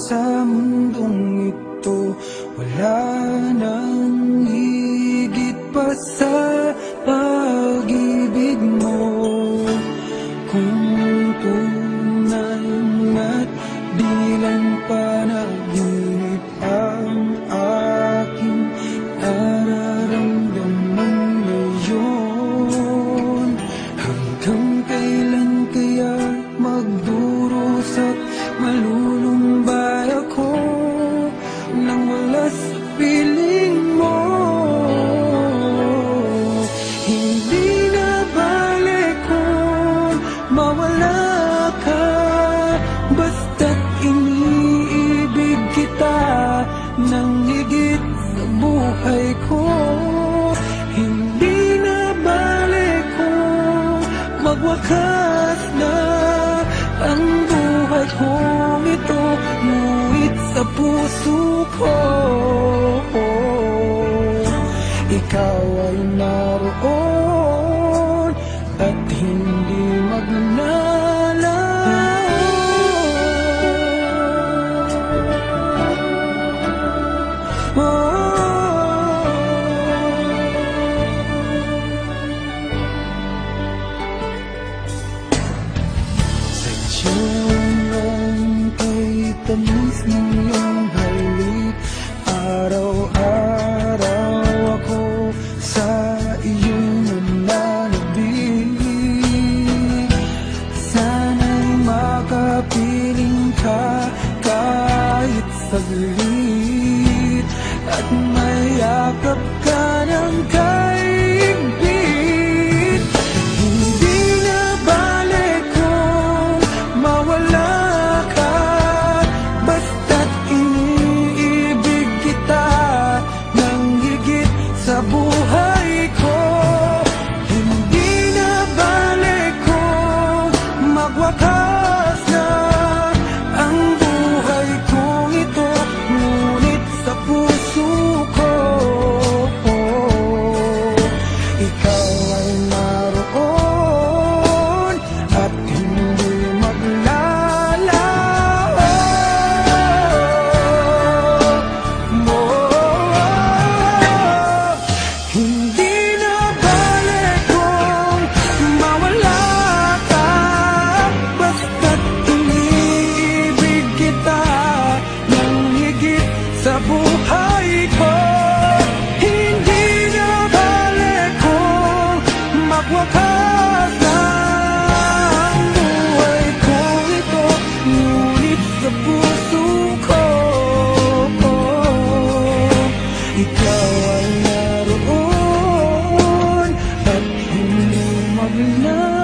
sa mundong ito, wala nang higit pa sa pag-ibig mo. Kung tunay at bilang panaginip ang aking nararamdaman ngayon, hanggang kailan kaya magdurusa at malulumbay ako nang wala sa piling mo? Hindi na balik kung mawala ka, basta't iniibig kita nang higit sa buhay ko. Hindi na balik kung magwakas na ang buhay kong ito, ngunit sa puso ko ikaw ay naroon at hindi magnalaw. Sadyang kay tamis ng iyong halik, araw-araw ako sa iyong nananabik. Sana'y makapiling ka kahit saglit, at mayakap ka ng kaibig. Hindi na balik kung mawala ka, basta't iniibig kita nang higit sa buhay ko. Hindi na balik kung magwakas na ang buhay kong ito, ngunit sa puso ko ikaw ay naroon at hindi maglalaho. Hindi na balik kung mawala ka, basta't iniibig kita nang higit sa buhay ko. Hindi na balik kung magwakas na ang buhay kong ito, ngunit sa puso ko ikaw ay naroon at hindi maglalaho.